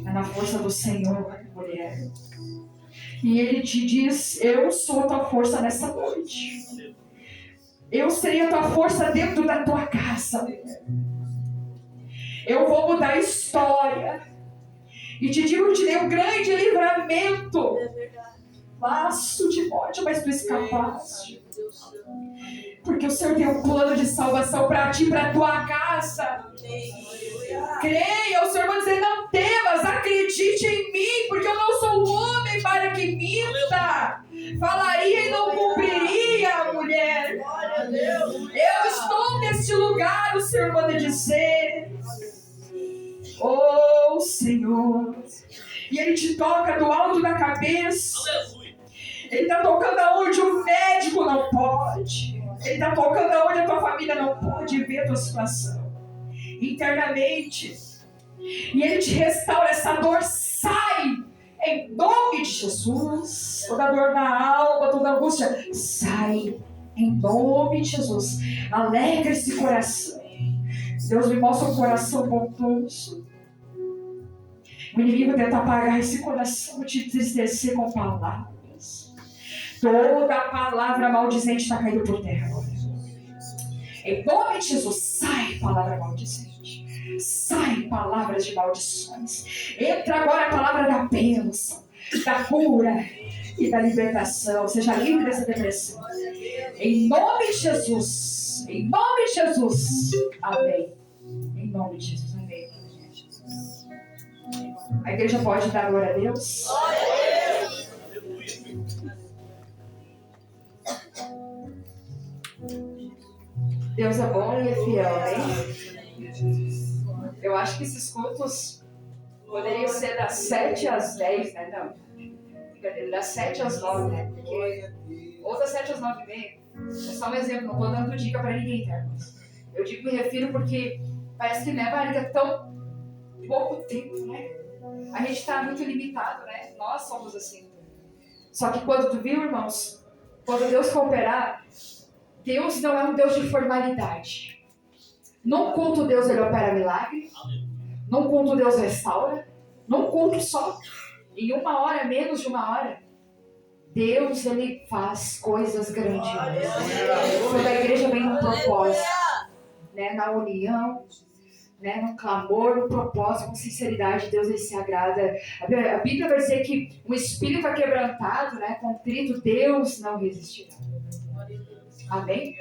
É na força do Senhor, mulher. E Ele te diz, eu sou a tua força nessa noite. Eu serei a tua força dentro da tua casa. Eu vou mudar a história. E te digo que te dei um grande livramento. Laço de morte, mas tu escapaste. Porque o Senhor tem um plano de salvação para ti, para tua casa. Creia, o Senhor vai dizer, não temas, acredite em mim, porque eu não sou homem para que minta. Falaria e não cumpriria, mulher. Eu estou neste lugar, o Senhor manda dizer. Oh, Senhor. E Ele te toca do alto da cabeça. Ele está tocando aonde o médico não pode. Ele está tocando aonde a tua família não pode ver a tua situação. Internamente. E Ele te restaura. Essa dor sai em nome de Jesus. Toda dor na alma, toda angústia, sai em nome de Jesus. Alegra esse coração. Deus me mostra um coração bondoso. O inimigo tenta apagar esse coração, te entristecer com palavras. Toda palavra maldizente está caindo por terra. Em nome de Jesus, sai palavra maldizente. Sai palavras de maldições. Entra agora a palavra da bênção, da cura e da libertação. Seja livre dessa depressão. Em nome de Jesus. Em nome de Jesus. Amém. Em nome de Jesus. Amém. A igreja pode dar glória a Deus? Deus é bom e é fiel, hein? Eu acho que esses cultos poderiam ser das 7 às 10, né? Não. Brincadeira, das 7 às 9, né? Porque... Ou das 7 às 9 e meia. É só um exemplo, não estou dando dica para ninguém, tá? Eu digo, me refiro porque parece que, né, Maria, tão pouco tempo, né? A gente está muito limitado, né? Nós somos assim. Só que quando tu viu, irmãos, quando Deus cooperar, Deus não é um Deus de formalidade. Num culto Deus ele opera milagre. Num culto Deus restaura. Num culto só, em 1 hora, menos de 1 hora, Deus ele faz coisas grandiosas. Quando a igreja vem num propósito, né? Na união, né, no clamor, no propósito, com sinceridade, Deus ele se agrada. A Bíblia vai dizer que um espírito quebrantado, né, contrito, Deus não resistirá. Amém?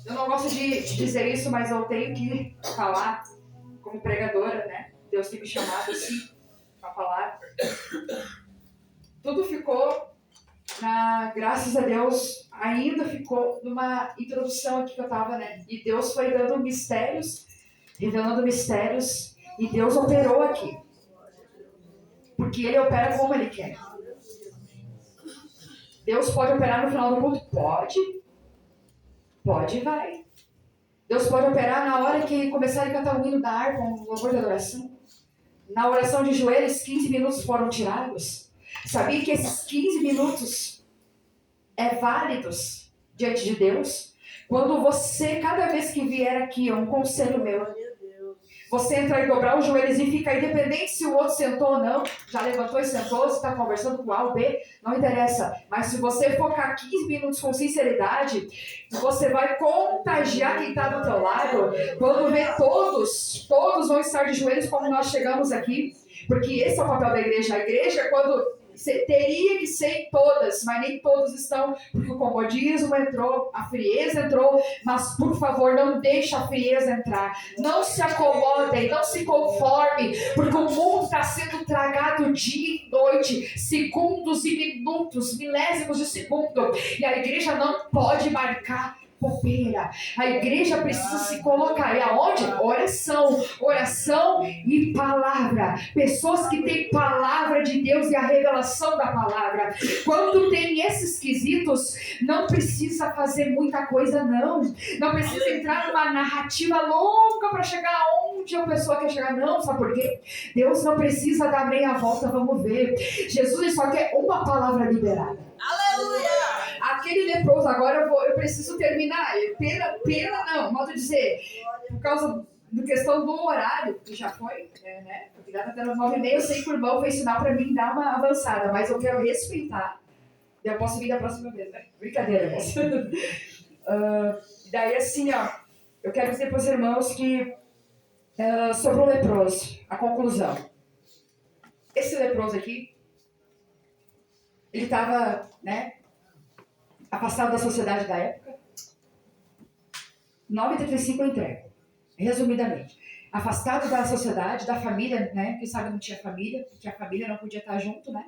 Eu não gosto de dizer isso, mas eu tenho que falar como pregadora, né? Deus tem me chamado assim para falar. Tudo ficou, graças a Deus, ainda ficou numa introdução aqui que eu estava, né? E Deus foi dando mistérios, revelando mistérios, e Deus operou aqui. Porque Ele opera como Ele quer. Deus pode operar no final do culto? Pode. Pode e vai. Deus pode operar na hora que começarem a cantar o hino da harpa, um louvor de adoração. Na oração de joelhos, 15 minutos foram tirados. Sabia que esses 15 minutos é válidos diante de Deus? Quando você, cada vez que vier aqui, é um conselho meu, você entrar e dobrar os joelhos e fica independente se o outro sentou ou não, já levantou e sentou, se está conversando com A ou B, não interessa. Mas se você focar 15 minutos com sinceridade, você vai contagiar quem está do teu lado. Quando vê todos vão estar de joelhos como nós chegamos aqui, porque esse é o papel da igreja. A igreja, quando teria que ser em todas, mas nem todos estão, porque o comodismo entrou, a frieza entrou, mas por favor, não deixe a frieza entrar. Não se acomodem, não se conformem, porque o mundo está sendo tragado dia e noite, segundos e minutos, milésimos de segundo, e a igreja não pode marcar bobeira. A igreja precisa se colocar. E aonde? Oração e palavra. palavra. Pessoas que têm palavra de Deus e a revelação da palavra. Quando tem esses quesitos, não precisa fazer muita coisa, não. Não precisa entrar numa narrativa longa para chegar onde a pessoa quer chegar, não. Sabe por quê? Deus não precisa dar meia volta, vamos ver. Jesus só quer uma palavra liberada. Aleluia! Aquele leproso, agora eu preciso terminar. Pena não, modo de dizer, por causa da questão do horário, que já foi, né? Porque dá até 9h30, eu sei que o irmão fez sinal para mim dar uma avançada, mas eu quero respeitar. Eu posso vir da próxima vez, né? Brincadeira, irmãos. Daí assim, ó, eu quero dizer para os irmãos que sobre o leproso, a conclusão. Esse leproso aqui, ele estava, né, afastado da sociedade da época. 9h35 eu entrego, resumidamente. Afastado da sociedade, da família, né, quem sabe não tinha família, porque a família não podia estar junto, né,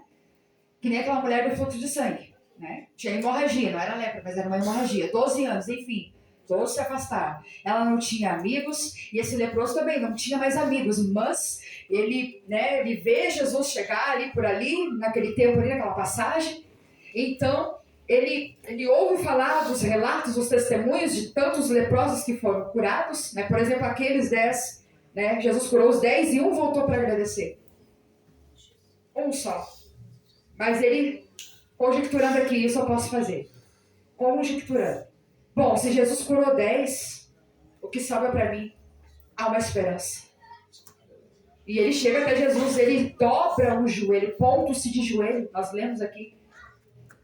que nem aquela mulher do fluxo de sangue, né, tinha hemorragia, não era lepra, mas era uma hemorragia, 12 anos, enfim, todos se afastaram. Ela não tinha amigos, e esse leproso também não tinha mais amigos, mas ele, né, ele vê Jesus chegar ali por ali, naquele tempo ali, naquela passagem, então ele ouve falar dos relatos, dos testemunhos de tantos leprosos que foram curados, né, por exemplo, aqueles 10, né, Jesus curou os 10 e um voltou para agradecer. Um só. Mas ele, conjecturando aqui, isso eu posso fazer. Conjecturando. Bom, se Jesus curou 10, o que sobra para mim? Há uma esperança. E ele chega até Jesus, ele dobra o joelho, ponto-se de joelho, nós lemos aqui.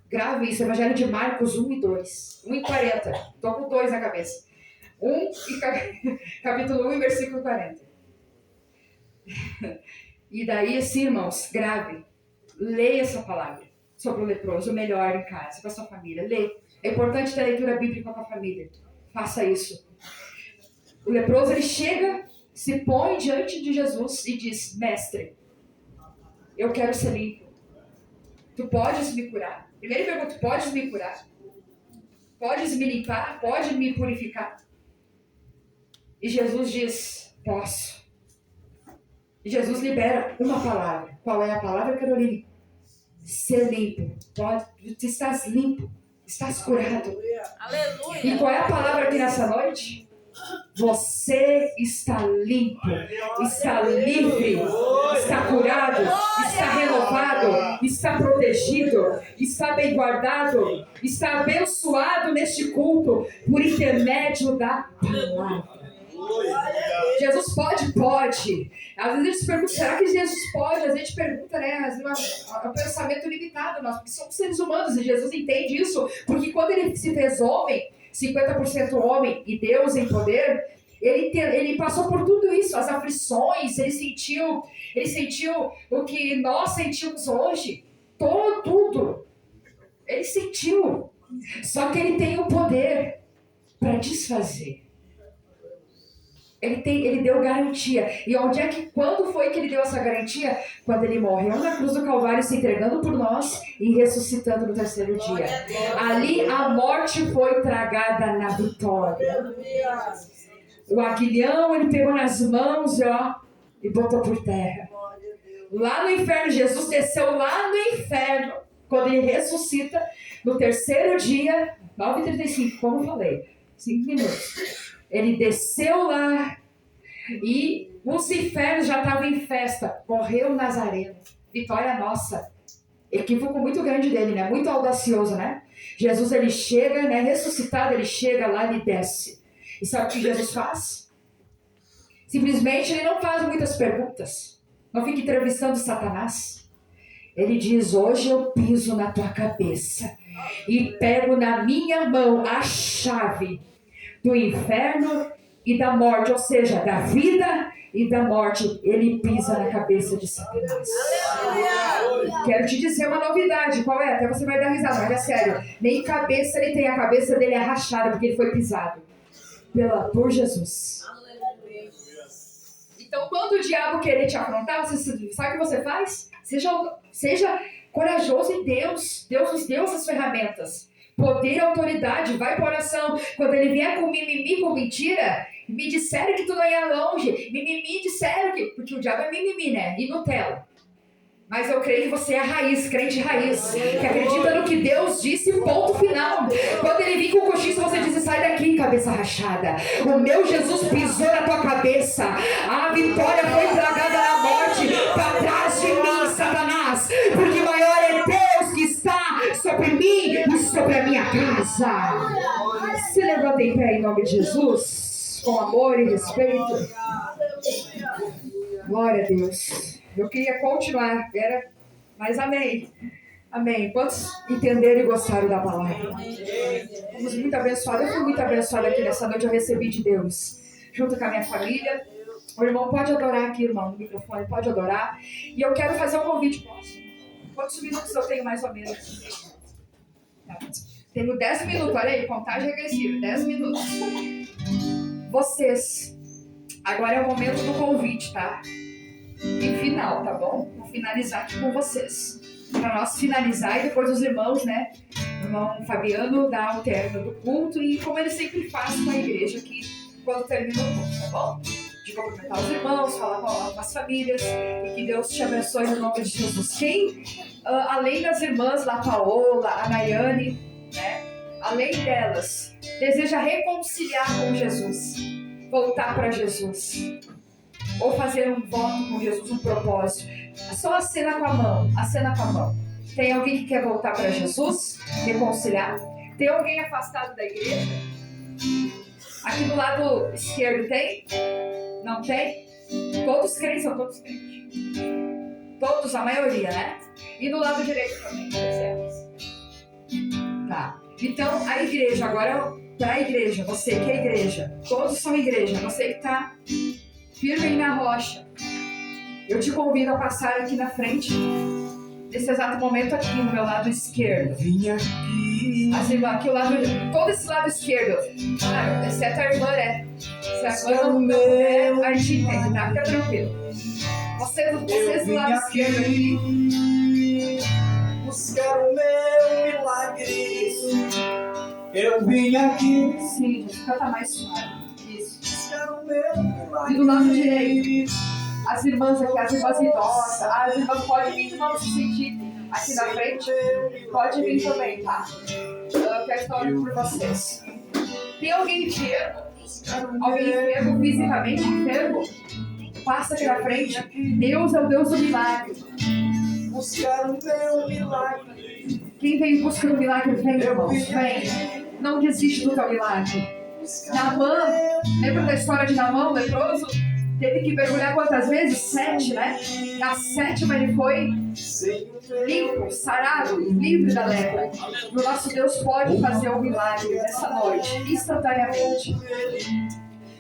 Grave isso, Evangelho de Marcos 1 e 2. 1 e 40. Estou com 2 na cabeça. Capítulo 1 e versículo 40. E daí, assim, irmãos, grave. Leia essa palavra sobre o leproso, melhor em casa, com a sua família. Lê. É importante ter a leitura bíblica com a família. Faça isso. O leproso, ele chega, se põe diante de Jesus e diz: Mestre, eu quero ser limpo. Tu podes me curar? Primeiro pergunta: podes me curar? Podes me limpar? Pode me purificar? E Jesus diz: posso. E Jesus libera uma palavra. Qual é a palavra, Carolina? Ser limpo. Pode, tu estás limpo. Estás curado. Aleluia! E qual é a palavra aqui nessa noite? Você está limpo, está livre, está curado, está renovado, está protegido, está bem guardado, está abençoado neste culto por intermédio da palavra. Jesus pode? Pode. Às vezes a gente se pergunta, será que Jesus pode? Às vezes a gente pergunta, né? Às vezes é um pensamento limitado nosso, porque somos seres humanos e Jesus entende isso, porque quando ele se fez homem, 50% homem e Deus em poder, ele passou por tudo isso, as aflições, ele sentiu o que nós sentimos hoje, tudo. Ele sentiu, só que ele tem o poder para desfazer. Ele deu garantia. E quando foi que ele deu essa garantia? Quando ele morreu na cruz do Calvário, se entregando por nós e ressuscitando no terceiro dia. Ali a morte foi tragada na vitória. O aguilhão ele pegou nas mãos, e botou por terra. Lá no inferno, Jesus desceu lá no inferno, quando ele ressuscita, no terceiro dia, 9h35, como eu falei, 5 minutos. Ele desceu lá e os infernos já estavam em festa. Morreu Nazareno. Vitória nossa. Equívoco muito grande dele, né? Muito audacioso, né? Jesus, ele chega, né? Ressuscitado, ele chega lá e desce. E sabe o que Jesus faz? Simplesmente ele não faz muitas perguntas. Não fica entrevistando Satanás. Ele diz: hoje eu piso na tua cabeça e pego na minha mão a chave do inferno e da morte, ou seja, da vida e da morte. Ele pisa na cabeça de Satanás. Quero te dizer uma novidade. Qual é? Até você vai dar risada, mas é sério. Nem cabeça ele tem, a cabeça dele é rachada porque ele foi pisado por Jesus. Então, quando o diabo querer te afrontar, você sabe o que você faz? Seja corajoso em Deus. Deus nos deu essas ferramentas. Poder e autoridade, vai para oração. Quando ele vier com mimimi, com mentira, me disseram que tu não ia longe. Mimimi disseram que... Porque o diabo é mimimi, né? E Nutella. Mas eu creio que você é raiz, crente raiz, que acredita no que Deus disse, ponto final. Quando ele vir com o cochicho, você diz, sai daqui, cabeça rachada. O meu Jesus pisou na tua cabeça. A vitória foi tragada na morte. Para trás de mim, Satanás. Porque maior é Deus que está sobre mim e sobre a minha casa. Se levanta em pé em nome de Jesus, com amor e respeito. Glória a Deus. Eu queria continuar, mas amém. Amém. Quantos entenderam e gostaram da palavra? Fomos muito abençoados. Eu fui muito abençoada aqui nessa noite. Eu recebi de Deus, junto com a minha família. O irmão pode adorar aqui, irmão, no microfone, pode adorar. E eu quero fazer um convite. Posso? Quantos minutos eu tenho mais ou menos? Tenho 10 minutos, olha aí, contagem regressiva, 10 minutos. Vocês, agora é o momento do convite, tá? E final, tá bom? Vou finalizar aqui com vocês. Para nós finalizar e depois os irmãos, né? O irmão Fabiano dá o término do culto e como ele sempre faz com a igreja aqui quando termina o culto, tá bom? De cumprimentar os irmãos, falar com as famílias e que Deus te abençoe no nome de Jesus. Quem, além das irmãs da Paola, a Nayane, né? Além delas, deseja reconciliar com Jesus, voltar para Jesus. Ou fazer um voto com Jesus, um propósito. Só acena com a mão, acena com a mão. Tem alguém que quer voltar para Jesus? Reconciliar? Tem alguém afastado da igreja? Aqui do lado esquerdo tem? Não tem? Todos crentes, são todos crentes. Todos, a maioria, né? E do lado direito também, tá. Então, a igreja, agora para a igreja, você que é igreja, todos são igreja, você que está firme na rocha, eu te convido a passar aqui na frente, nesse exato momento aqui, no meu lado esquerdo. Assim, aqui o lado, todo esse lado esquerdo, claro, exceto a irmã, né? Se a irmã não puder, a gente entende, tá? Fica tranquilo. Vocês do lado esquerdo aqui, buscar o meu milagre. Eu vim aqui. Sim, gente, canta mais suave. Isso. Buscar o meu milagre. E do lado direito, as irmãs aqui, as irmãs idosas, as irmãs podem vir, não se sentir aqui na frente, pode vir também, tá? Eu quero estar olhando por vocês. Tem alguém enfermo? Alguém enfermo, fisicamente enfermo? Passa aqui na frente. Deus é o Deus do milagre. Buscar o meu milagre. Quem vem em busca do milagre, vem, irmãos, vem. Não desiste do teu milagre. Naamã, lembra da história de Naamã, o leproso? Teve que mergulhar quantas vezes? 7, né? Na 7ª ele foi limpo, sarado, livre da lepra. O nosso Deus pode fazer um milagre nessa noite, instantaneamente.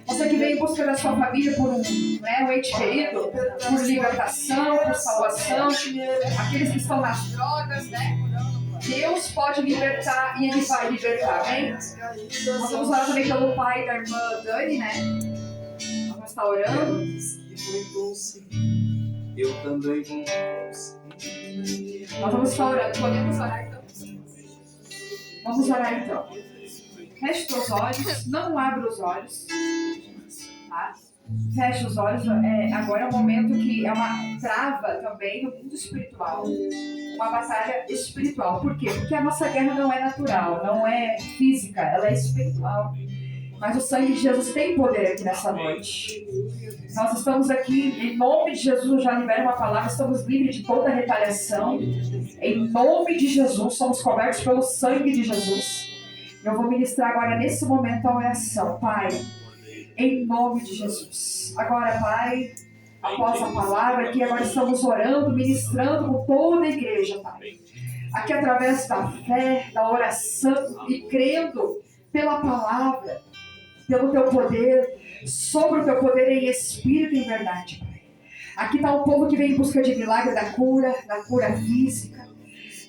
Você que vem em busca da sua família por um ente querido, por libertação, por salvação, aqueles que estão nas drogas, né? Deus pode libertar e Ele vai libertar, amém? Nós vamos orar também pelo pai da irmã Dani, né? Vamos estar orando. Eu também vou conseguir. Nós vamos estar orando. Podemos orar então? Vamos orar então. Feche os olhos, não abra os olhos. Tá? Feche os olhos. Agora é um momento que é uma trava também no mundo espiritual. Uma batalha espiritual. Por quê? Porque a nossa guerra não é natural, não é física, ela é espiritual. Mas o sangue de Jesus tem poder aqui nessa noite. Nós estamos aqui, em nome de Jesus, eu já libero uma palavra, estamos livres de toda retaliação. Em nome de Jesus, somos cobertos pelo sangue de Jesus. Eu vou ministrar agora, nesse momento, a oração. Pai, em nome de Jesus. Agora, Pai, após a palavra, aqui agora estamos orando, ministrando com toda a igreja, Pai. Aqui através da fé, da oração e crendo pela palavra, pelo Teu poder, sobre o Teu poder em espírito e em verdade, Pai. Aqui está um povo que vem em busca de milagre da cura física,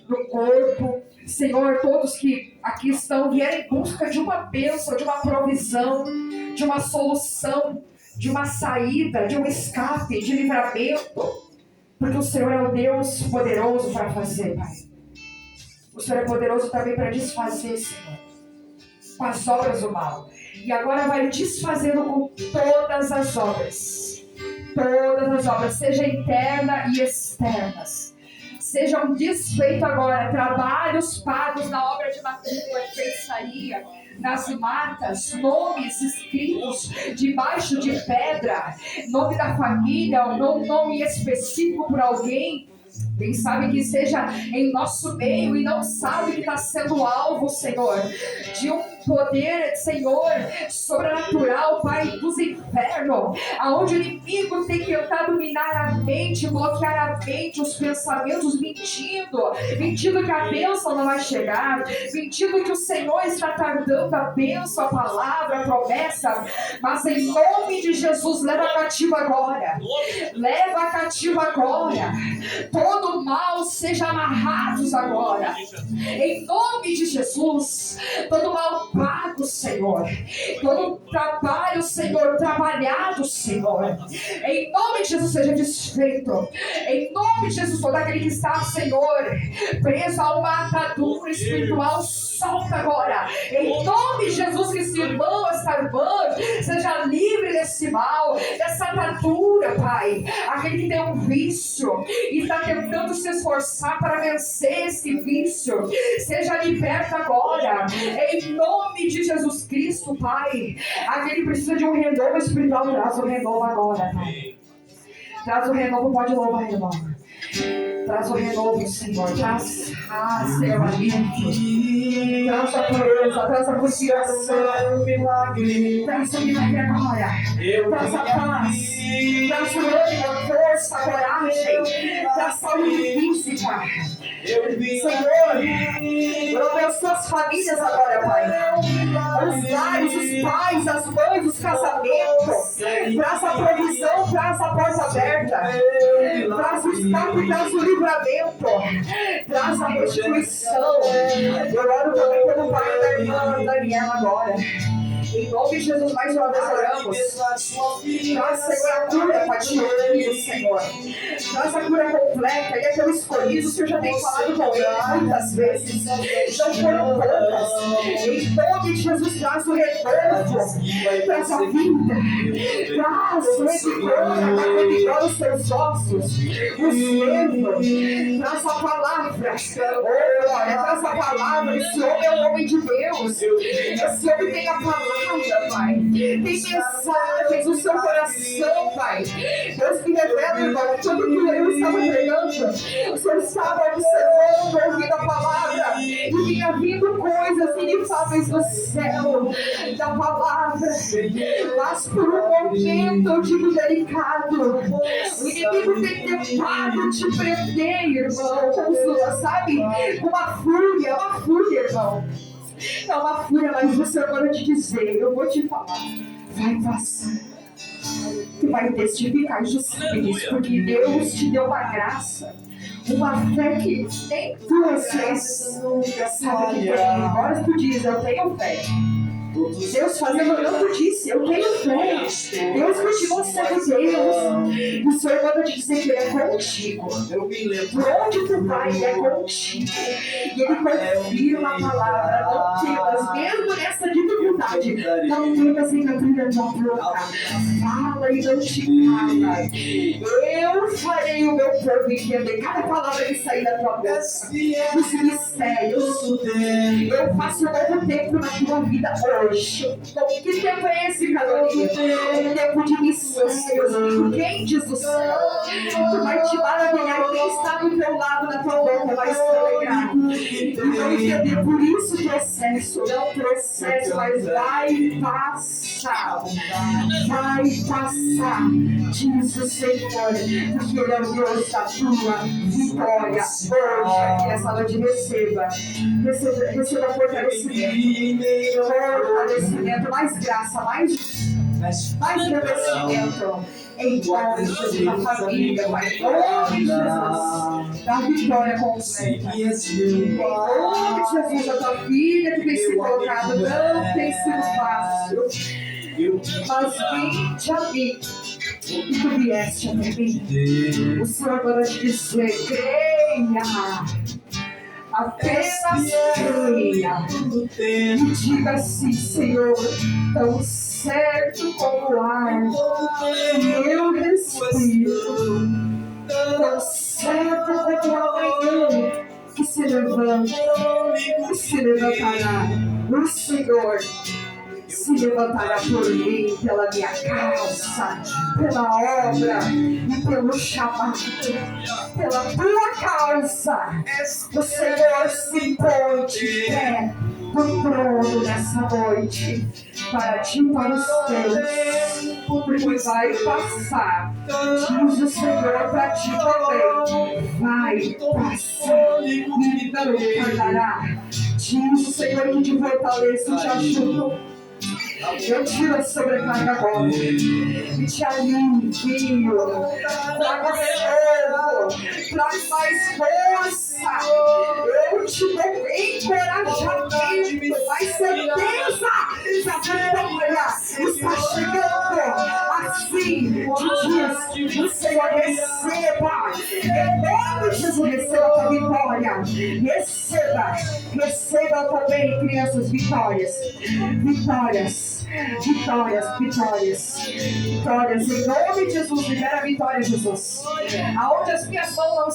do corpo. Senhor, todos que aqui estão vieram em busca de uma bênção, de uma provisão, de uma solução, de uma saída, de um escape, de livramento, porque o Senhor é o Deus poderoso para fazer, Pai. O Senhor é poderoso também para desfazer, Senhor, com as obras do mal. E agora vai desfazendo com todas as obras. Todas as obras, seja interna e externas. Sejam desfeitos agora trabalhos pagos na obra de macumba, de feitiçaria, nas matas, nomes escritos debaixo de pedra, nome da família, um nome específico por alguém. Quem sabe que seja em nosso meio e não sabe que está sendo alvo, Senhor, de um poder, Senhor, sobrenatural, Pai, dos infernos, aonde o inimigo tem tentado minar a mente, bloquear a mente, os pensamentos, mentindo que a bênção não vai chegar, mentindo que o Senhor está tardando a bênção, a palavra, a promessa. Mas em nome de Jesus, leva cativo agora, todo mal seja amarrados agora, em nome de Jesus. Todo mal pago, Senhor, todo trabalho, Senhor, trabalhado, Senhor, em nome de Jesus seja desfeito, em nome de Jesus. Todo aquele que está, Senhor, preso a uma atadura espiritual, solta agora, em nome de Jesus. Que esse irmão, essa irmã seja livre desse mal, dessa atadura, Pai. Aquele que tem um vício e está tentando se esforçar para vencer esse vício, seja liberto agora, em nome de Jesus Cristo, Pai. Aquele que precisa de um renovo espiritual, traz o renovo agora, Pai. Traz o renovo, pode louvar, irmão. Traz o renovo, Senhor. Traz, Senhor, alimento. Traz a pureza, traz a purificação. Traz o milagre agora. Traz a paz. Traz o ânimo, a força, a coragem. Traz saúde física. Senhor, eu abençoo as famílias agora, Pai. Os lares, os pais, as mães, os casamentos. Traz a provisão, traz a porta aberta. Traz o escape, traz o livramento. Traz a restituição. Eu oro também pelo pai da irmã Daniela agora. Em nome de Jesus, mais uma vez oramos. Traz, Senhor, a cura para ti, Senhor. Traz a cura completa. E aquele escolhido, o Senhor já tem falado com ele muitas vezes. Não foram poucas. Em nome de Jesus, traz o renovo. Traz a vida. Traz revigora os teus ossos, os nervos. Traz a palavra. Traz a palavra. Esse homem é um homem de Deus. Esse homem tem a palavra, Pai. Tem mensagens no seu coração, Pai. Deus me revela, irmão, tudo que eu estava pregando, o Senhor estava observando, ouvindo a palavra, e vinha vindo coisas inefáveis do céu, da palavra. Mas por um momento, eu digo delicado, o inimigo tem tentado te prender, irmão, com sua, sabe? Uma fúria, irmão. É uma fúria, mas o Senhor vai te dizer, eu vou te falar, vai passar. Tu vai testificar justiça, porque Deus te deu uma graça, uma fé que nem duas vezes sabe que tem. Agora tu diz, eu tenho fé. Deus fazendo o que eu disse, eu tenho fé. Deus continua sendo Deus. E o Senhor manda te dizer que Ele é contigo. Por onde tu vai, Ele é contigo. E Ele confirma a palavra. Não temas, mesmo nessa dificuldade, não temas em abrir a tua boca. Fala e não te cala. Eu farei o meu povo entender cada palavra que sair da tua boca. Os mistérios. Eu faço um novo tempo na tua vida hoje. Então, que tempo é esse, Carolina? Um tempo de missões. Quem diz o céu? Tu vai te maravilhar. Quem está do teu lado, na tua boca, vai se alegrar. E vai entender. Por isso o processo, não processo, mas vai passar. Vai passar. Diz o Senhor, porque Ele é o Deus da tua vitória. Hoje, aqui nessa noite, receba fortalecimento. Fortalecimento, mais graça, mais revestimento. Em nome de Jesus, da família, Pai. Em nome de Jesus, da vitória completa. Em nome de Jesus, a tua filha que tem se colocado não tem sido fácil. Mas vinde a mim, e tu vieste até mim. O Senhor manda te dizer, creia. Apenas creia. E diga assim, Senhor, tão certo como o ar que eu respiro, tão certo como a manhã que se levanta e se levantará. O Senhor se levantará por mim, pela minha causa, pela obra e pelo chamado, pela tua causa. O Senhor se põe de pé no trono nessa noite, para ti e para os teus, porque vai passar, diz o Senhor para ti também, vai passar e não tardará. Diz o Senhor que te fortaleça e te ajuda. Eu tiro a sobrecarga agora e te alivio. Traga renovo, traz mais força. Eu te dou encorajamento, mais certeza que a vitória está chegando. Assim te diz o Senhor, receba. Em nome de Jesus, receba a tua vitória. Receba também, crianças, vitórias. Vitórias, em nome de Jesus, libera a vitória, Jesus. Aonde as minhas mãos não